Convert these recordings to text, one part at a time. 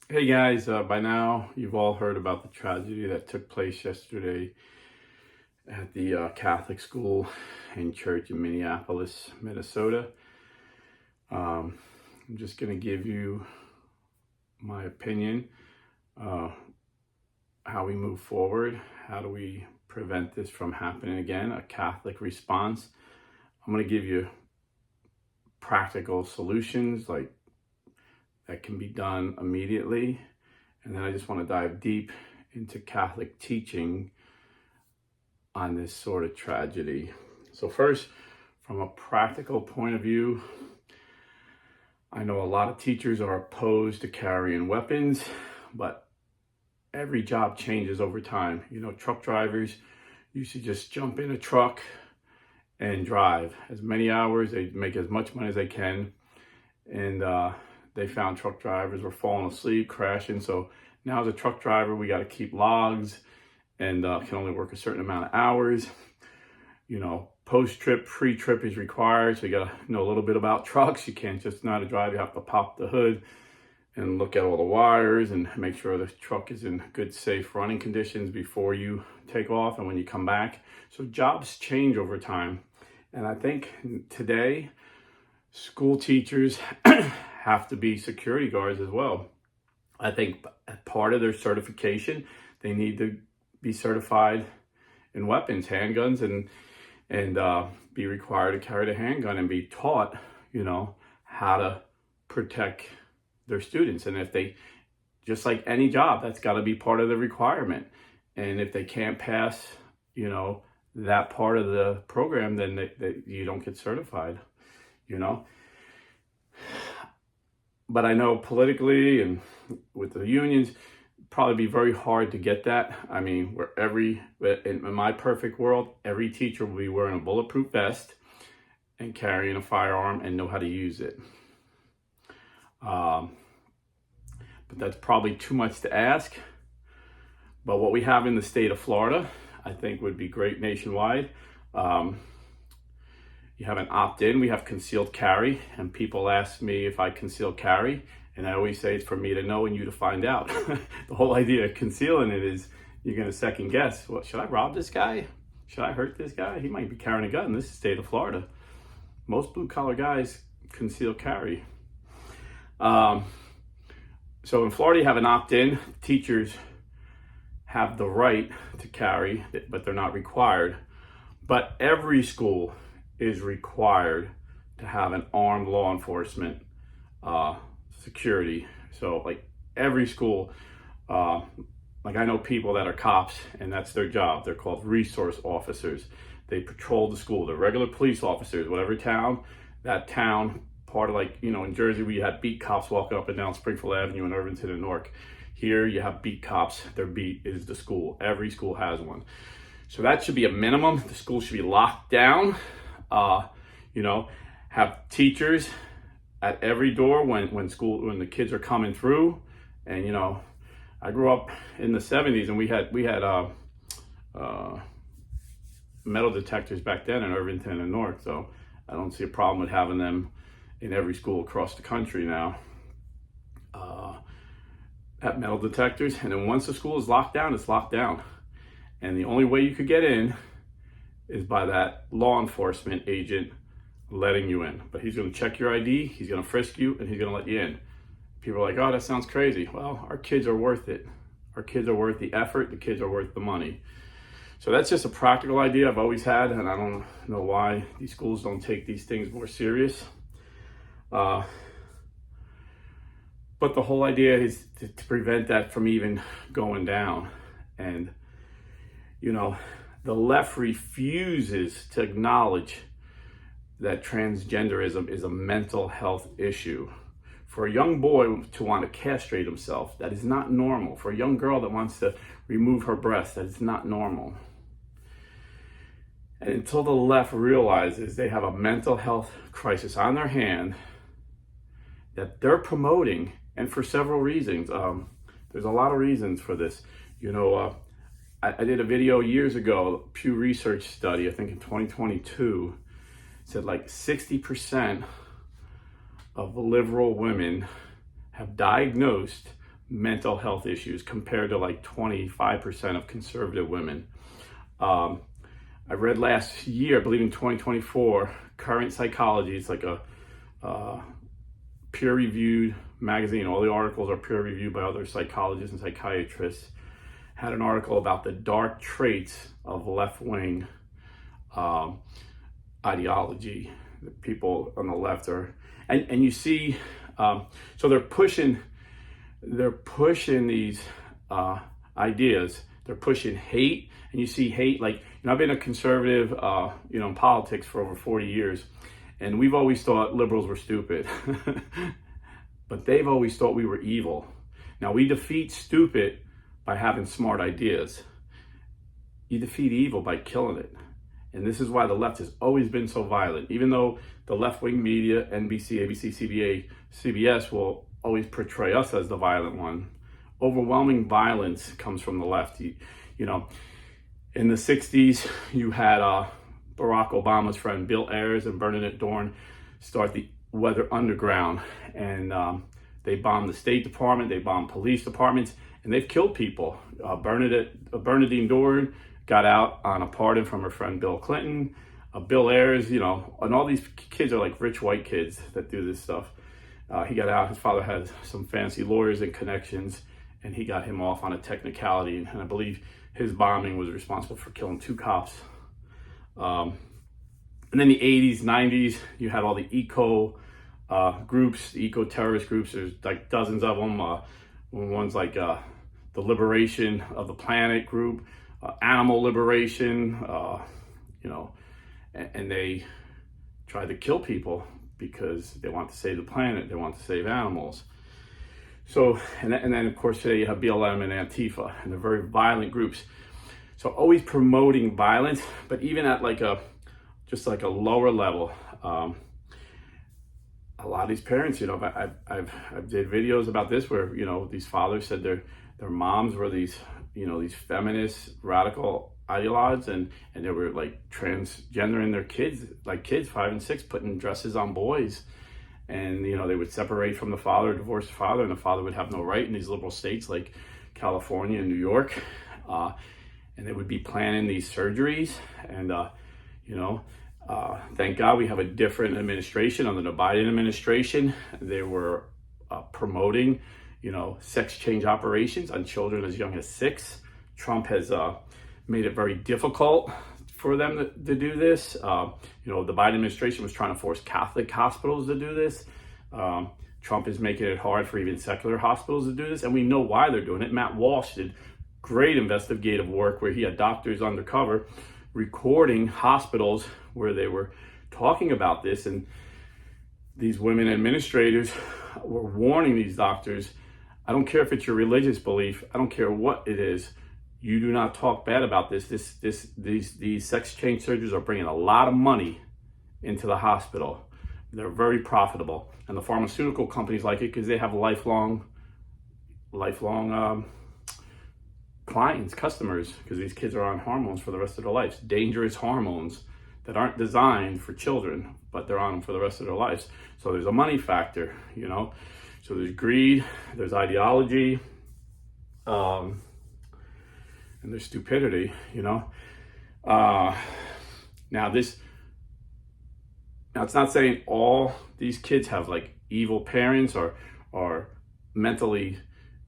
Hey guys, by now you've all heard about the tragedy that took place yesterday at the Catholic school and church in Minneapolis, Minnesota. I'm just going to give you my opinion, uh, how we move forward, how do we prevent this from happening again, a Catholic response. I'm going to give you practical solutions like that can be done immediately. And then I just want to dive deep into Catholic teaching on this sort of tragedy. So first, from a practical point of view, I know a lot of teachers are opposed to carrying weapons, but every job changes over time. You know, truck drivers used to just jump in a truck and drive as many hours, they make as much money as they can. And they found truck drivers were falling asleep, crashing. So now as a truck driver, we got to keep logs and can only work a certain amount of hours. You know, post-trip, pre-trip is required. So you got to know a little bit about trucks. You can't just know how to drive. You have to pop the hood and look at all the wires and make sure the truck is in good, safe running conditions before you take off and when you come back. So jobs change over time. And I think today, school teachers have to be security guards as well. I think part of their certification, they need to be certified in weapons, handguns, and be required to carry the handgun and be taught, you know, how to protect their students. And if they, just like any job, that's got to be part of the requirement. And if they can't pass, you know, that part of the program, then you don't get certified, you know. But I know politically and with the unions, probably be very hard to get that. I mean, in my perfect world, every teacher will be wearing a bulletproof vest and carrying a firearm and know how to use it. But that's probably too much to ask. But what we have in the state of Florida, I think would be great nationwide. You have an opt-in, we have concealed carry, and people ask me if I conceal carry, and I always say it's for me to know and you to find out. The whole idea of concealing it is you're gonna second guess, well, should I rob this guy? Should I hurt this guy? He might be carrying a gun. This is the state of Florida. Most blue collar guys conceal carry. So in Florida, you have an opt-in. Teachers have the right to carry, but they're not required. But every school is required to have an armed law enforcement security. So like every school, like I know people that are cops and that's their job. They're called resource officers. They patrol the school. They're regular police officers, whatever town, that town, part of like, you know, in Jersey, we had beat cops walking up and down Springfield Avenue in Irvington and Newark. Here you have beat cops. Their beat is the school. Every school has one. So that should be a minimum. The school should be locked down. You know, have teachers at every door when the kids are coming through. And you know, I grew up in the 70s and we had metal detectors back then in Irvington and North. So I don't see a problem with having them in every school across the country now. Have metal detectors, and then once the school is locked down, it's locked down. And the only way you could get in is by that law enforcement agent letting you in. But he's going to check your ID, he's going to frisk you, and he's going to let you in. People are like, oh, that sounds crazy. Well, our kids are worth it. Our kids are worth the effort. The kids are worth the money. So that's just a practical idea I've always had, and I don't know why these schools don't take these things more serious. But the whole idea is to prevent that from even going down. And, you know, the left refuses to acknowledge that transgenderism is a mental health issue. For a young boy to want to castrate himself, that is not normal. For a young girl that wants to remove her breast, that is not normal. And until the left realizes they have a mental health crisis on their hand that they're promoting, and for several reasons, there's a lot of reasons for this. You know, I did a video years ago, Pew Research study, I think in 2022, said like 60% of liberal women have diagnosed mental health issues compared to like 25% of conservative women. I read last year, I believe in 2024, Current Psychology. It's like a peer-reviewed magazine. All the articles are peer-reviewed by other psychologists and psychiatrists. Had an article about the dark traits of left-wing ideology. The people on the left are, and you see, so they're pushing these ideas. They're pushing hate, and you see hate. Like, I've been a conservative, in politics for over 40 years, and we've always thought liberals were stupid, but they've always thought we were evil. Now, we defeat stupid by having smart ideas. You defeat evil by killing it. And this is why the left has always been so violent. Even though the left-wing media, NBC, ABC, CBS, will always portray us as the violent one, overwhelming violence comes from the left. In the 60s, you had Barack Obama's friend Bill Ayers and Bernadette Dorn start the Weather Underground. And they bombed the State Department, they bombed police departments, and they've killed people. Bernadine Dorn got out on a pardon from her friend Bill Clinton. Bill Ayers, and all these kids are like rich white kids that do this stuff. He got out. His father had some fancy lawyers and connections, and he got him off on a technicality. And I believe his bombing was responsible for killing 2 cops. And then the 80s, 90s, you had all the eco groups, the eco-terrorist groups. There's like dozens of them. One's like the Liberation of the Planet group, Animal Liberation, and they tried to kill people because they want to save the planet, they want to save animals. So, and then of course today you have BLM and Antifa, and they're very violent groups. So always promoting violence, but even at just like a lower level. A lot of these parents, I've did videos about this where, these fathers said their moms were these feminist radical ideologues, and they were like transgendering their kids, like kids 5 and 6, putting dresses on boys. And, they would separate from the father, divorce the father, and the father would have no right in these liberal states like California and New York. And they would be planning these surgeries. And, thank God we have a different administration under the Biden administration. They were promoting, sex change operations on children as young as 6. Trump has made it very difficult for them to do this. The Biden administration was trying to force Catholic hospitals to do this. Trump is making it hard for even secular hospitals to do this, and we know why they're doing it. Matt Walsh did great investigative work where he had doctors undercover recording hospitals where they were talking about this, and these women administrators were warning these doctors, I don't care if it's your religious belief, I don't care what it is, you do not talk bad about this. These sex change surgeries are bringing a lot of money into the hospital. They're very profitable, and the pharmaceutical companies like it because they have lifelong clients, customers, because these kids are on hormones for the rest of their lives, dangerous hormones that aren't designed for children, but they're on them for the rest of their lives. So there's a money factor, So there's greed, there's ideology, and there's stupidity, Now it's not saying all these kids have like evil parents or mentally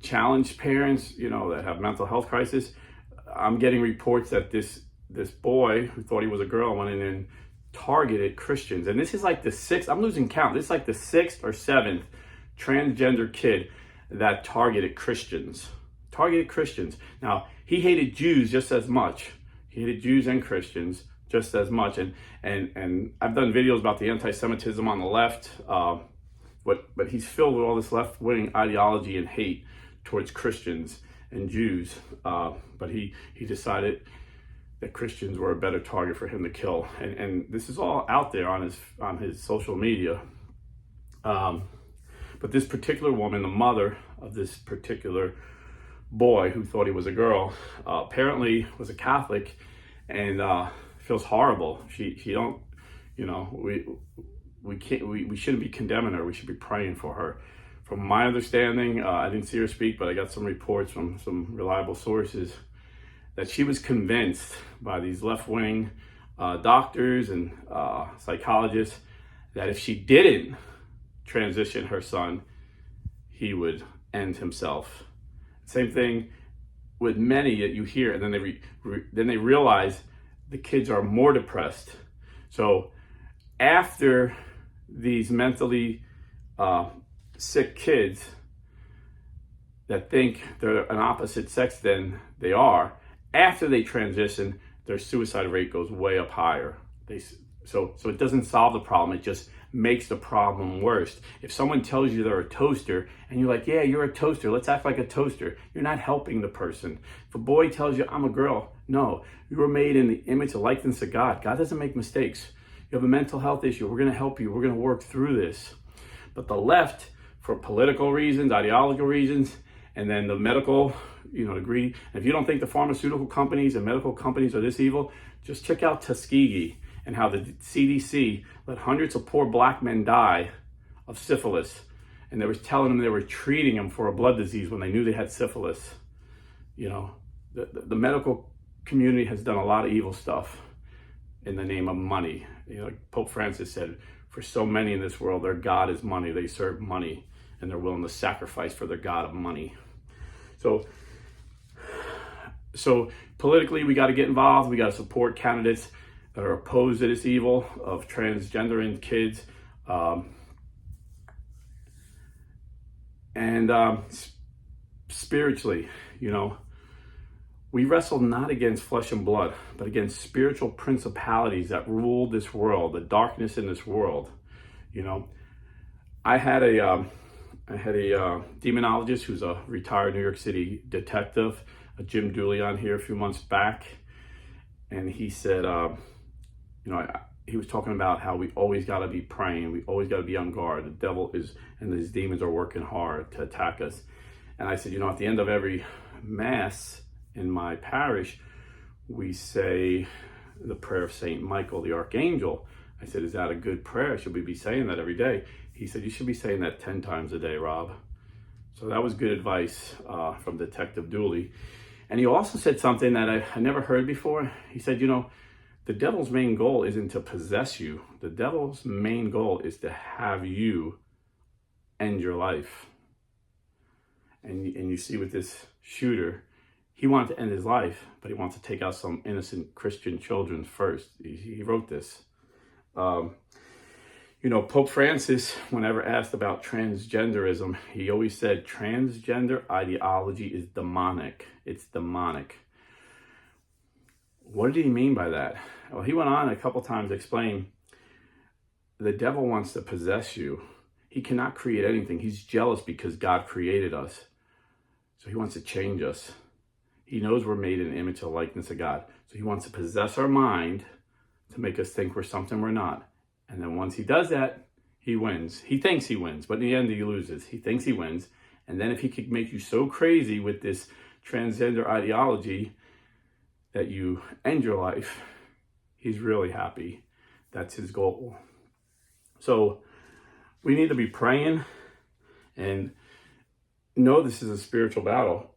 challenged parents, that have mental health crisis. I'm getting reports that this boy who thought he was a girl went in and targeted Christians. And this is like the 6th, I'm losing count. This is like the 6th or 7th transgender kid that targeted Christians. Now, he hated Jews just as much. He hated Jews and Christians just as much. And I've done videos about the anti-Semitism on the left, but he's filled with all this left-wing ideology and hate towards Christians and Jews. But he decided that Christians were a better target for him to kill. And this is all out there on his social media. But this particular woman, the mother of this particular boy who thought he was a girl, apparently was a Catholic, and feels horrible. She don't, we shouldn't be condemning her. We should be praying for her from my understanding, I didn't see her speak, but I got some reports from some reliable sources that she was convinced by these left-wing doctors and psychologists that if she didn't transition her son, he would end himself. Same thing with many that you hear, and then they realize the kids are more depressed. So after these mentally sick kids that think they're an opposite sex than they are, after they transition, their suicide rate goes way up higher. So it doesn't solve the problem, it just makes the problem worse. If someone tells you they're a toaster and you're like, yeah, you're a toaster, let's act like a toaster, you're not helping the person. If a boy tells you, I'm a girl, no, you were made in the image and likeness of God. God doesn't make mistakes. You have a mental health issue, we're going to help you, we're going to work through this. But the left, for political reasons, ideological reasons, and then the medical, degree. And if you don't think the pharmaceutical companies and medical companies are this evil, just check out Tuskegee and how the CDC let hundreds of poor black men die of syphilis. And they were telling them they were treating them for a blood disease when they knew they had syphilis. The medical community has done a lot of evil stuff in the name of money. Pope Francis said, for so many in this world, their God is money. They serve money and they're willing to sacrifice for their God of money. So politically, we got to get involved. We got to support candidates that are opposed to this evil of transgender in kids. Spiritually, we wrestle not against flesh and blood, but against spiritual principalities that rule this world, the darkness in this world. I had a demonologist who's a retired New York City detective, Jim Dooley, on here a few months back, and he said, he was talking about how we always got to be praying, we always got to be on guard. The devil and these demons are working hard to attack us. And I said, at the end of every mass in my parish, we say the prayer of Saint Michael the Archangel. I said, is that a good prayer? Should we be saying that every day? He said, you should be saying that 10 times a day, Rob. So that was good advice from Detective Dooley. And he also said something that I never heard before. He said, the devil's main goal isn't to possess you. The devil's main goal is to have you end your life. And you see with this shooter, he wanted to end his life, but he wants to take out some innocent Christian children first. He wrote this. Pope Francis, whenever asked about transgenderism, he always said transgender ideology is demonic. It's demonic. What did he mean by that? Well, he went on a couple times to explain the devil wants to possess you. He cannot create anything. He's jealous because God created us. So he wants to change us. He knows we're made in the image and likeness of God. So he wants to possess our mind to make us think we're something we're not. And then once he does that, he wins. He thinks he wins, but in the end he loses. He thinks he wins. And then if he could make you so crazy with this transgender ideology that you end your life, he's really happy. That's his goal. So we need to be praying and know this is a spiritual battle.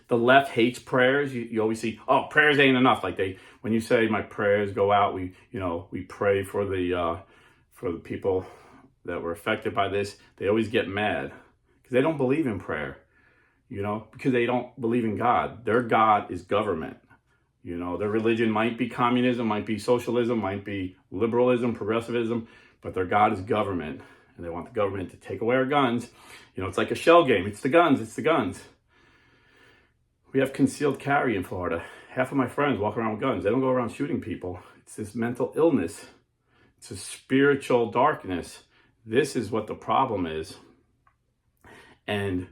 The left hates prayers. You always see, prayers ain't enough. Like when you say my prayers go out, we pray for the people that were affected by this. They always get mad because they don't believe in prayer, because they don't believe in God. Their God is government. Their religion might be communism, might be socialism, might be liberalism, progressivism, but their God is government. And they want the government to take away our guns. It's like a shell game. It's the guns. It's the guns. We have concealed carry in Florida. Half of my friends walk around with guns. They don't go around shooting people. It's this mental illness. It's a spiritual darkness. This is what the problem is. And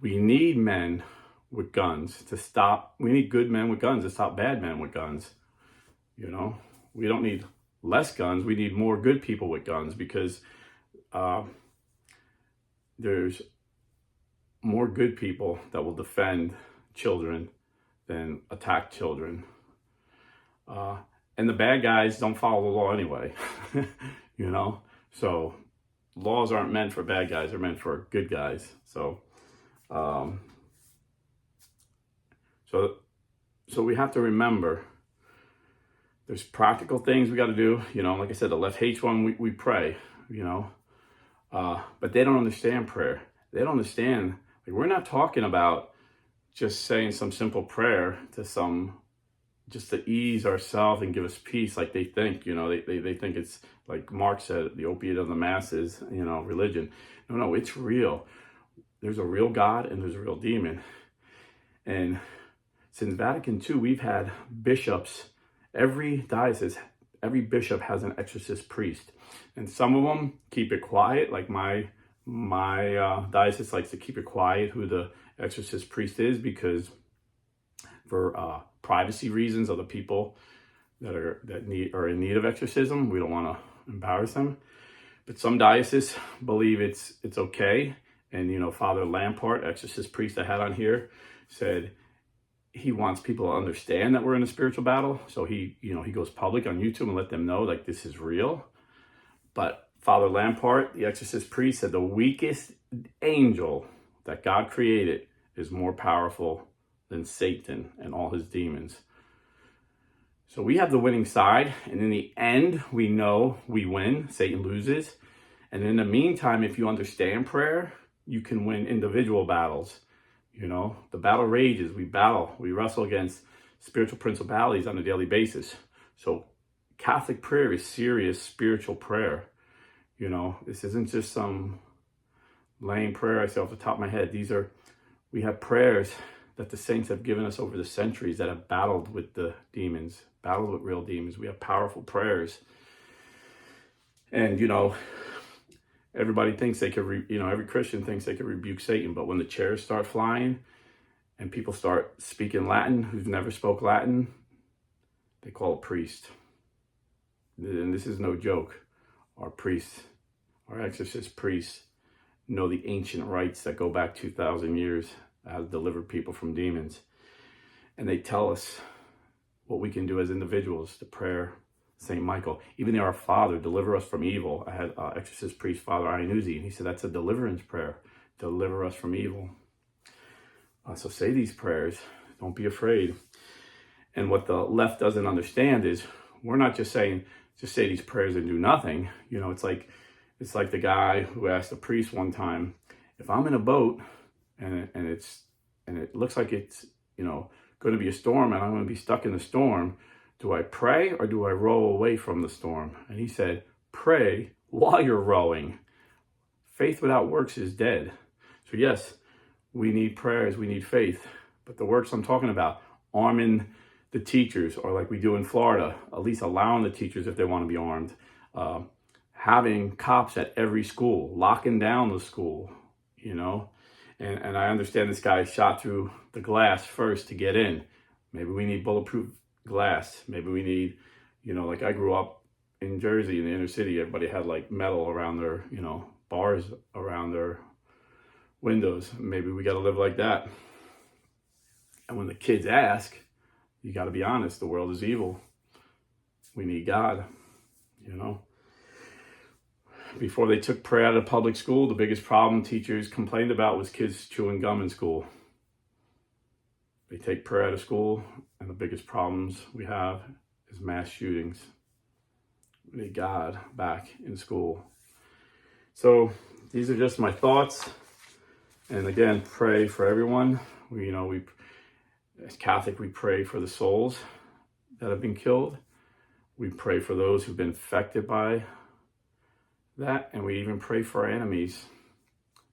we need men with guns to stop. We need good men with guns to stop bad men with guns. We don't need less guns. We need more good people with guns because there's more good people that will defend children than attack children. And the bad guys don't follow the law anyway, So laws aren't meant for bad guys, they're meant for good guys. So so we have to remember there's practical things we got to do. Like I said, the left hates one, we pray, but they don't understand prayer. They don't understand. Like, we're not talking about just saying some simple prayer just to ease ourselves and give us peace, like they think. They think it's, like Mark said, the opiate of the masses, religion. No, it's real. There's a real God and there's a real demon. And since Vatican II, we've had bishops. Every diocese, every bishop has an exorcist priest, and some of them keep it quiet. Like my diocese likes to keep it quiet who the exorcist priest is, because for privacy reasons of the people that are in need of exorcism, we don't want to embarrass them. But some dioceses believe it's okay. And Father Lampart, exorcist priest I had on here, said he wants people to understand that we're in a spiritual battle. So he goes public on YouTube and let them know, like, this is real. But Father Lampart, the exorcist priest, said the weakest angel that God created is more powerful than Satan and all his demons. So we have the winning side. And in the end, we know we win. Satan loses. And in the meantime, if you understand prayer, you can win individual battles. The battle rages. We wrestle against spiritual principalities on a daily basis. So Catholic prayer is serious spiritual prayer. This isn't just some lame prayer I say off the top of my head. We have prayers that the saints have given us over the centuries that have battled with the demons, battled with real demons. We have powerful prayers. And, everybody thinks they could, every Christian thinks they could rebuke Satan. But when the chairs start flying and people start speaking Latin who've never spoke Latin, they call it priest. And this is no joke. Our priests, our exorcist priests, know the ancient rites that go back 2,000 years, how to deliver people from demons. And they tell us what we can do as individuals, the prayer, St. Michael. Even Our Father, deliver us from evil. I had exorcist priest, Father Iannuzzi, and he said that's a deliverance prayer. Deliver us from evil. So say these prayers. Don't be afraid. And what the left doesn't understand is we're not just saying, just say these prayers and do nothing. It's like the guy who asked the priest one time, if I'm in a boat and it looks like it's, going to be a storm and I'm going to be stuck in the storm, do I pray or do I row away from the storm? And he said, pray while you're rowing. Faith without works is dead. So yes, we need prayers, we need faith. But the works I'm talking about, arming the teachers, or like we do in Florida, at least allowing the teachers if they want to be armed, having cops at every school, locking down the school, And I understand this guy shot through the glass first to get in. Maybe we need bulletproof glass. Maybe we need, like I grew up in Jersey in the inner city, everybody had like metal around their, bars around their windows. Maybe we got to live like that. And when the kids ask, you got to be honest, the world is evil. We need God, Before they took prayer out of public school, the biggest problem teachers complained about was kids chewing gum in school. They take prayer out of school, and the biggest problems we have is mass shootings. We need God back in school. So these are just my thoughts. And again, pray for everyone. We as Catholic, we pray for the souls that have been killed. We pray for those who've been affected by that, and we even pray for our enemies.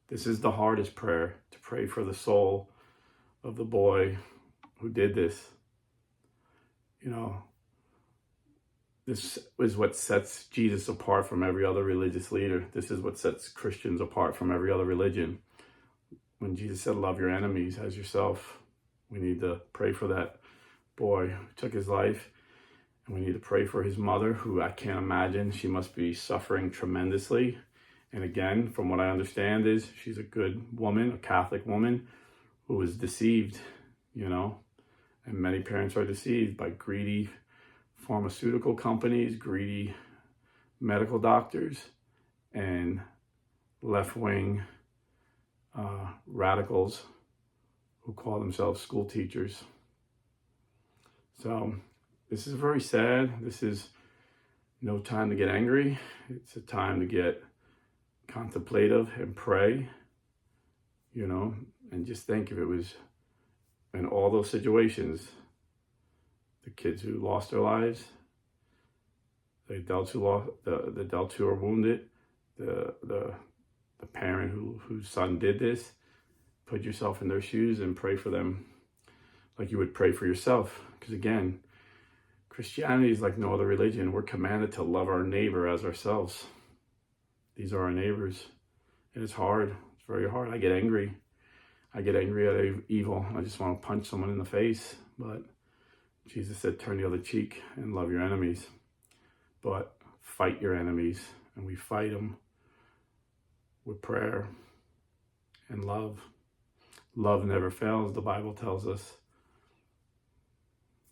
This is the hardest prayer, to pray for the soul of the boy who did this. This is what sets Jesus apart from every other religious leader. This is what sets Christians apart from every other religion. When Jesus said, love your enemies as yourself, we need to pray for that boy who took his life. And we need to pray for his mother, who I can't imagine. She must be suffering tremendously. And again, from what I understand is she's a good woman, a Catholic woman, who was deceived, And many parents are deceived by greedy pharmaceutical companies, greedy medical doctors, and left-wing radicals who call themselves school teachers. So this is very sad. This is no time to get angry. It's a time to get contemplative and pray, and just think if it was in all those situations, the kids who lost their lives, the adults who the adults who are wounded, the parent whose son did this, put yourself in their shoes and pray for them like you would pray for yourself. Because again, Christianity is like no other religion. We're commanded to love our neighbor as ourselves. These are our neighbors. And it's hard. It's very hard. I get angry. I get angry at evil. I just want to punch someone in the face. But Jesus said, turn the other cheek and love your enemies. But fight your enemies. And we fight them with prayer and love. Love never fails, the Bible tells us.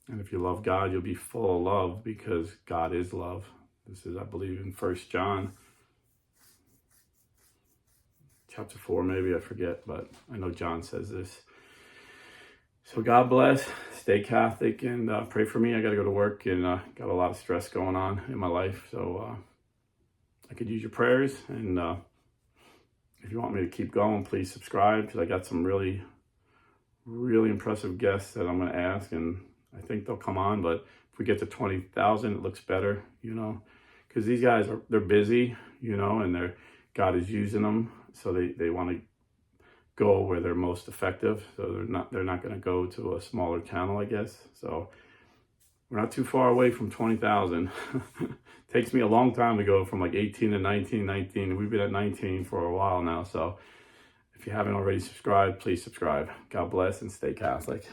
And if you love God, you'll be full of love because God is love. This is, I believe, in 1 John chapter 4, maybe, I forget, but I know John says this. So God bless, stay Catholic, and pray for me. I got to go to work and got a lot of stress going on in my life. So I could use your prayers, and if you want me to keep going, please subscribe, because I got some really, really impressive guests that I'm going to ask, and I think they'll come on. But if we get to 20,000, it looks better, because these guys they're busy, and God is using them, so they want to go where they're most effective. So they're not going to go to a smaller channel, I guess. So we're not too far away from 20,000. Takes me a long time to go from like 18 to 19. We've been at 19 for a while now. So if you haven't already subscribed, please subscribe. God bless and stay Catholic.